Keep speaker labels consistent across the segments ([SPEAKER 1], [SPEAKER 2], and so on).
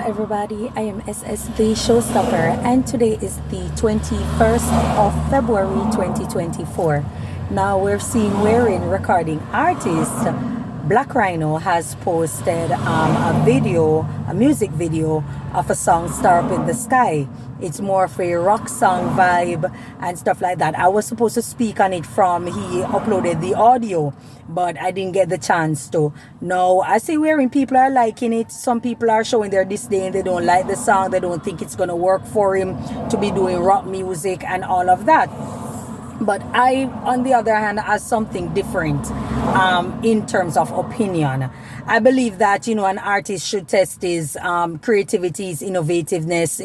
[SPEAKER 1] everybody, I am SS the Showstopper, and today is the 21st of February 2024. Now we're seeing wherein recording artist Blac Ryno has posted a music video of a song Star Up in the Sky. It's more of a rock song vibe and stuff like that. I was supposed to speak on it from he uploaded the audio, but I didn't get the chance to. Now I see wherein people are liking it. Some people are showing their disdain. They don't like the song. They don't think it's gonna work for him to be doing rock music and all of that. But I, on the other hand, has something different in terms of opinion. I believe that, an artist should test his creativity, his innovativeness,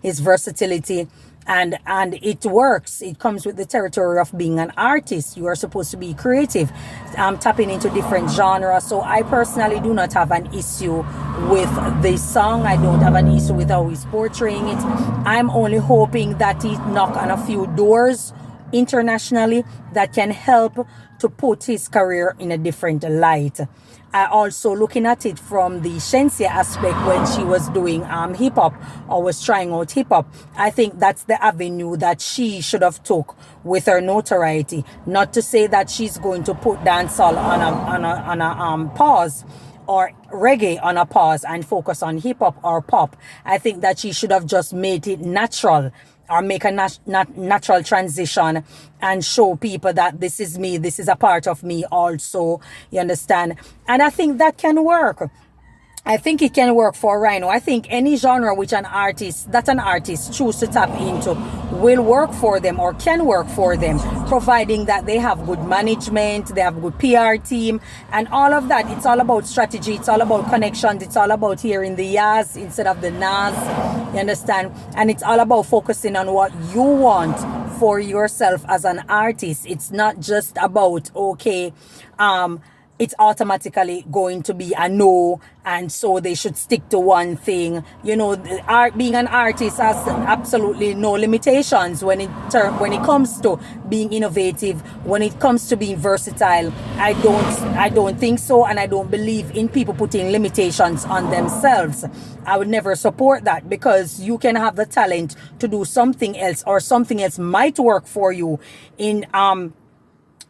[SPEAKER 1] his versatility. And it works. It comes with the territory of being an artist. You are supposed to be creative, tapping into different genres. So I personally do not have an issue with this song. I don't have an issue with how he's portraying it. I'm only hoping that he knock on a few doors internationally that can help to put his career in a different light. I also looking at it from the Shensia aspect when she was doing hip hop or was trying out hip hop. I think that's the avenue that she should have took with her notoriety. Not to say that she's going to put dancehall on a pause, or reggae on a pause and focus on hip hop or pop. I think that she should have just made it natural, or make a natural transition and show people that this is me, this is a part of me also, you understand? And I think that can work. I think it can work for Ryno. I think any genre which an artist choose to tap into will work for them or can work for them, providing that they have good management, they have good PR team and all of that. It's all about strategy, it's all about connections, it's all about hearing the yas instead of the nas, you understand? And it's all about focusing on what you want for yourself as an artist. It's not just about, it's automatically going to be a no, and so they should stick to one thing. Being an artist has absolutely no limitations when it comes to being innovative, when it comes to being versatile. I don't think so, and I don't believe in people putting limitations on themselves. I would never support that, because you can have the talent to do something else, or something else might work for you in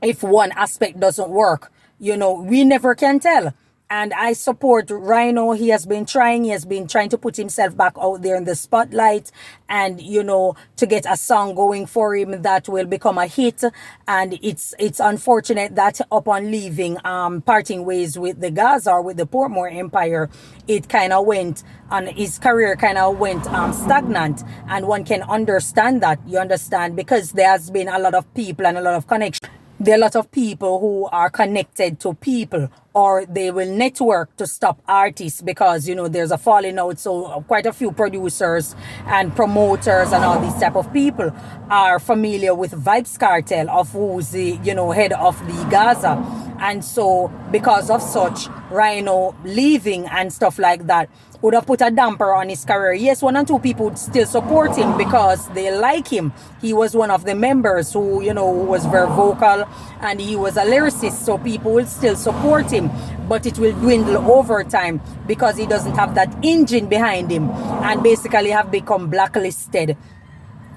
[SPEAKER 1] if one aspect doesn't work. We never can tell. And I support Ryno. He has been trying to put himself back out there in the spotlight, and to get a song going for him that will become a hit. And it's unfortunate that upon leaving, parting ways with the Gaza, or with the Portmore Empire, it kind of went, and his career kind of went stagnant. And one can understand that, you understand, because there has been a lot of people and a lot of connection. There are a lot of people who are connected to people, or they will network to stop artists because, there's a falling out. So quite a few producers and promoters and all these type of people are familiar with Vybz Kartel, of who's the, head of the Gaza. And so because of such, Ryno leaving and stuff like that would have put a damper on his career. Yes, one and two people would still support him because they like him. He was one of the members who, who was very vocal, and he was a lyricist, so people will still support him. But it will dwindle over time because he doesn't have that engine behind him, and basically have become blacklisted.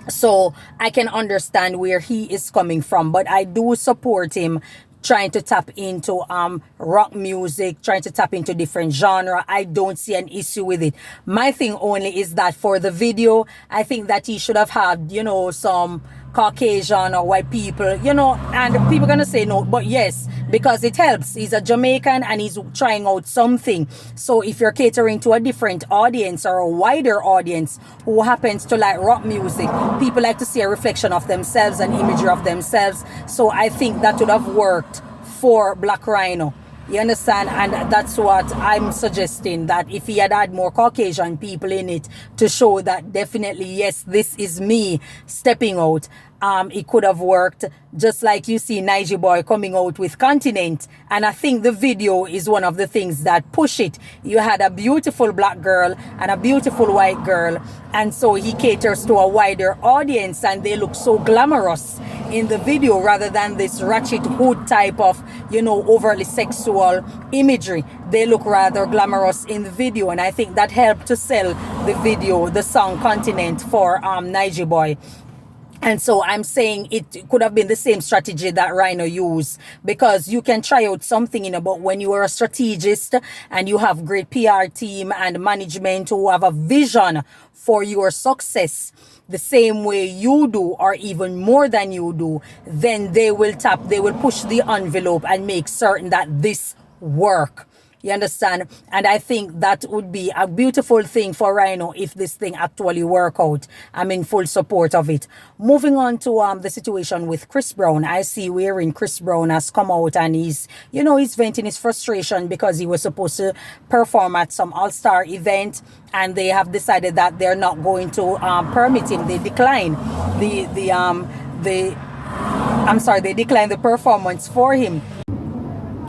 [SPEAKER 1] So I can understand where he is coming from, but I do support him trying to tap into rock music, trying to tap into different genre. I don't see an issue with it. My thing only is that for the video, I think that he should have had, some Caucasian or white people, and people gonna say no, but yes, because it helps. He's a Jamaican and he's trying out something. So if you're catering to a different audience, or a wider audience who happens to like rock music, people like to see a reflection of themselves, an imagery of themselves. So I think that would have worked for Blac Ryno. You understand? And that's what I'm suggesting, that if he had more Caucasian people in it to show that definitely, yes, this is me stepping out, it could have worked. Just like you see Niger Boy coming out with Continent, and I think the video is one of the things that push it. You had a beautiful black girl and a beautiful white girl, and so he caters to a wider audience, and they look so glamorous in the video rather than this ratchet hood type of, you know, overly sexual imagery. They look rather glamorous in the video, and I think that helped to sell the video, the song Continent, for Niger Boy. And so I'm saying it could have been the same strategy that Ryno used, because you can try out something, you know, but when you are a strategist and you have great PR team and management who have a vision for your success the same way you do, or even more than you do, then they will push the envelope and make certain that this work. You understand? And I think that would be a beautiful thing for Ryno if this thing actually work out. I'm in full support of it. Moving on to the situation with Chris Brown. I see wherein Chris Brown has come out and he's venting his frustration because he was supposed to perform at some all-star event, and they have decided that they're not going to permit him. They decline they decline the performance for him.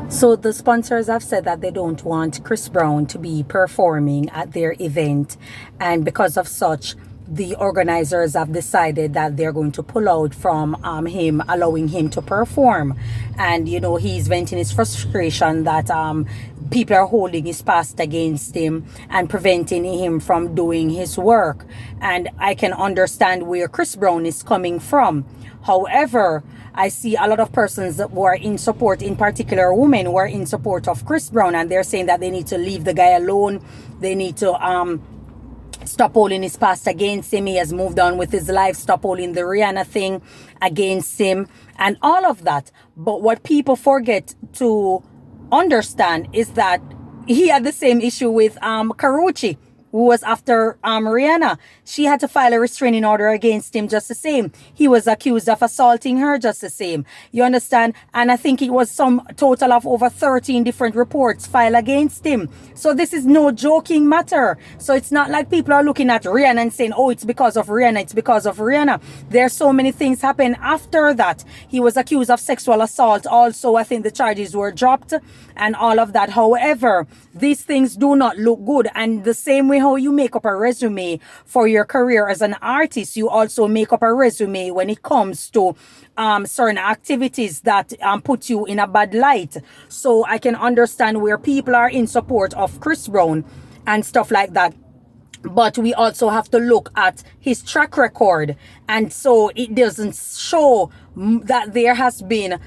[SPEAKER 1] So the sponsors have said that they don't want Chris Brown to be performing at their event, and because of such, the organizers have decided that they're going to pull out from him allowing him to perform. And you know, he's venting his frustration that people are holding his past against him and preventing him from doing his work. And I can understand where Chris Brown is coming from. However, I see a lot of persons that were in support, in particular women who are in support of Chris Brown, and they're saying that they need to leave the guy alone. They need to stop holding his past against him. He has moved on with his life. Stop holding the Rihanna thing against him and all of that. But what people forget to understand is that he had the same issue with Karuchi, who was after Rihanna. She had to file a restraining order against him just the same. He was accused of assaulting her just the same. You understand? And I think it was some total of over 13 different reports filed against him. So this is no joking matter. So it's not like people are looking at Rihanna and saying, oh, it's because of Rihanna, it's because of Rihanna. There's so many things happen after that. He was accused of sexual assault. Also, I think the charges were dropped and all of that. However, these things do not look good. And the same way how you make up a resume for your career as an artist, you also make up a resume when it comes to certain activities that put you in a bad light. So I can understand where people are in support of Chris Brown and stuff like that. But we also have to look at his track record. And so it doesn't show that there has been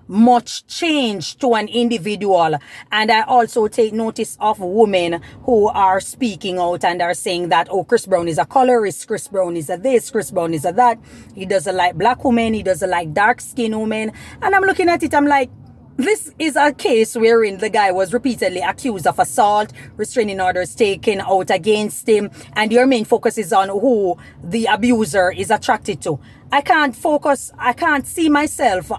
[SPEAKER 1] much change to an individual. And I also take notice of women who are speaking out and are saying that, oh, Chris Brown is a colorist, Chris Brown is a this, Chris Brown is a that, he doesn't like black women, he doesn't like dark skinned women. And I'm looking at it, I'm like, this is a case wherein the guy was repeatedly accused of assault, restraining orders taken out against him, and your main focus is on who the abuser is attracted to. I can't see myself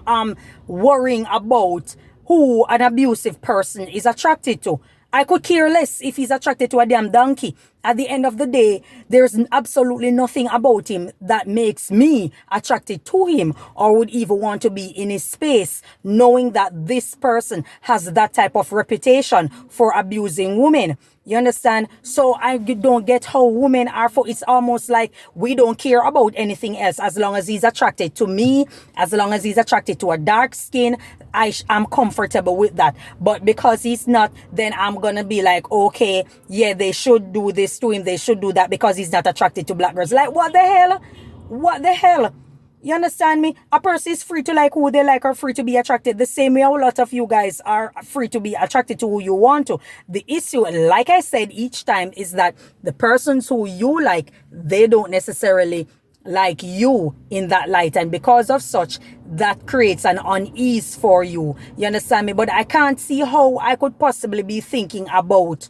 [SPEAKER 1] worrying about who an abusive person is attracted to. I could care less if he's attracted to a damn donkey. At the end of the day, there's absolutely nothing about him that makes me attracted to him or would even want to be in his space, knowing that this person has that type of reputation for abusing women. You understand? So I don't get how women are for. It's almost like we don't care about anything else as long as he's attracted to me, as long as he's attracted to a dark skin. I'm comfortable with that. But because he's not, then I'm gonna be like, okay, yeah, they should do this to him, they should do that because he's not attracted to black girls. Like, what the hell? What the hell? You understand me? A person is free to like who they like or free to be attracted. The same way a lot of you guys are free to be attracted to who you want to. The issue, like I said each time, is that the persons who you like, they don't necessarily like you in that light. And because of such, that creates an unease for you. You understand me? But I can't see how I could possibly be thinking about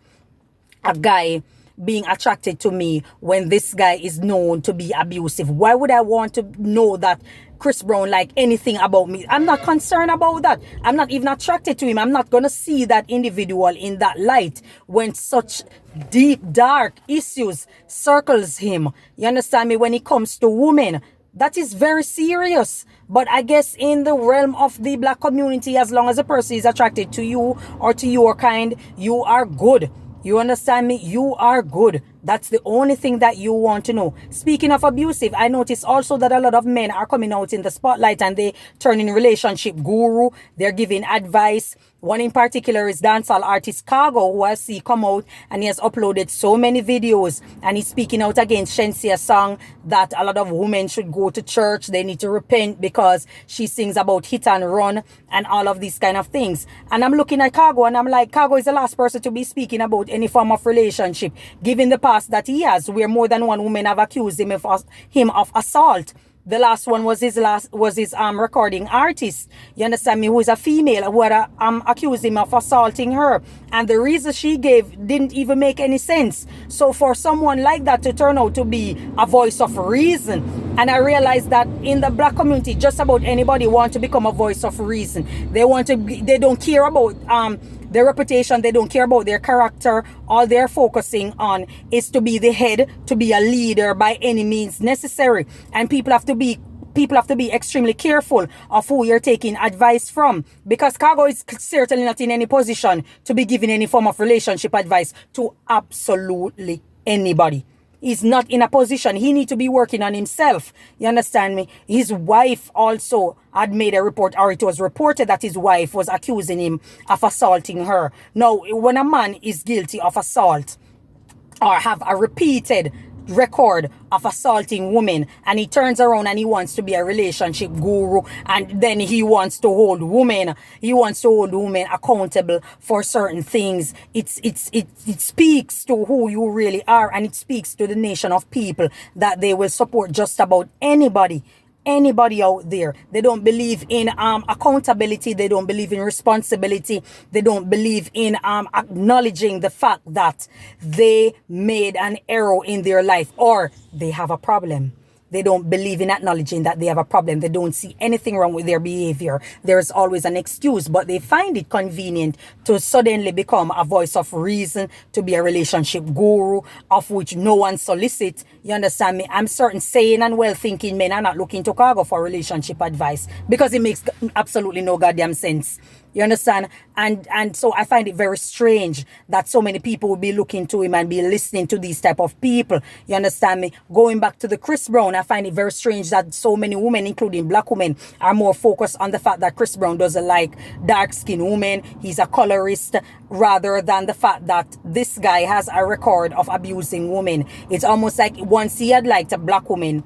[SPEAKER 1] a guy being attracted to me when this guy is known to be abusive. Why would I want to know that Chris Brown like anything about me? I'm not concerned about that. I'm not even attracted to him. I'm not going to see that individual in that light when such deep, dark issues circles him. You understand me? When it comes to women, That is very serious. But I guess in the realm of the black community, as long as a person is attracted to you or to your kind, you are good. You understand me? You are good. That's the only thing that you want to know. Speaking of abusive, I notice also that a lot of men are coming out in the spotlight and they turn in relationship guru. They're giving advice. One in particular is dancehall artist Cargo, who I see come out and he has uploaded so many videos and he's speaking out against Shensia's song that a lot of women should go to church. They need to repent because she sings about hit and run and all of these kind of things. And I'm looking at Cargo and I'm like, Cargo is the last person to be speaking about any form of relationship, given the past that he has, where more than one woman have accused him of assault. The last one was his recording artist. You understand me? Who is a female who had accused him of assaulting her, and the reason she gave didn't even make any sense. So for someone like that to turn out to be a voice of reason, and I realized that in the black community, just about anybody want to become a voice of reason. They don't care about their reputation, they don't care about their character. All they're focusing on is to be the head, to be a leader by any means necessary. And people have to be extremely careful of who you're taking advice from, because Cargo is certainly not in any position to be giving any form of relationship advice to absolutely anybody. He's not in a position. He needs to be working on himself. You understand me? His wife also had made a report, or it was reported that his wife was accusing him of assaulting her. Now, when a man is guilty of assault or have a repeated record of assaulting women, and he turns around and he wants to be a relationship guru, and then he wants to hold women accountable for certain things. It speaks to who you really are, and it speaks to the nation of people that they will support just about anybody out there. They don't believe in accountability. They don't believe in responsibility. They don't believe in acknowledging the fact that they made an error in their life or they have a problem. They don't believe in acknowledging that they have a problem. They don't see anything wrong with their behavior. There's always an excuse, but they find it convenient to suddenly become a voice of reason, to be a relationship guru, of which no one solicits. You understand me? I'm certain sane and well-thinking men are not looking to Cargo for relationship advice, because it makes absolutely no goddamn sense. You understand? And so I find it very strange that so many people will be looking to him and be listening to these type of people. You understand me? Going back to the Chris Brown, I find it very strange that so many women, including black women, are more focused on the fact that Chris Brown doesn't like dark-skinned women. He's a colorist, rather than the fact that this guy has a record of abusing women. It's almost like once he had liked a black woman,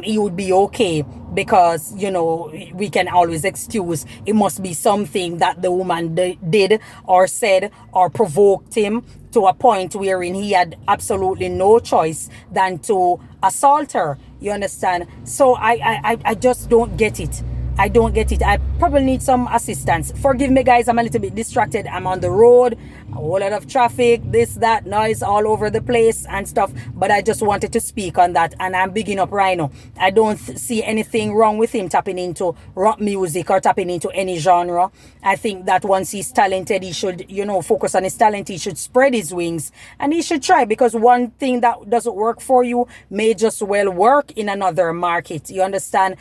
[SPEAKER 1] he would be okay, because, you know, we can always excuse it must be something that the woman did or said or provoked him to a point wherein he had absolutely no choice than to assault her. You understand? So I just don't get it. I don't get it. I probably need some assistance. Forgive me, guys. I'm a little bit distracted. I'm on the road. A whole lot of traffic, this, that, noise all over the place and stuff. But I just wanted to speak on that. And I'm bigging up Ryno. I don't see anything wrong with him tapping into rock music or tapping into any genre. I think that once he's talented, he should, you know, focus on his talent. He should spread his wings. And he should try, because one thing that doesn't work for you may just well work in another market. You understand?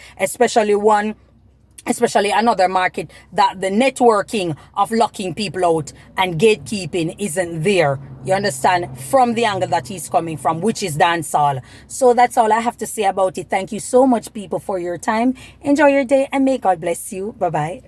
[SPEAKER 1] Especially another market that the networking of locking people out and gatekeeping isn't there. You understand? From the angle that he's coming from, which is dancehall. So that's all I have to say about it. Thank you so much, people, for your time. Enjoy your day and may God bless you. Bye-bye.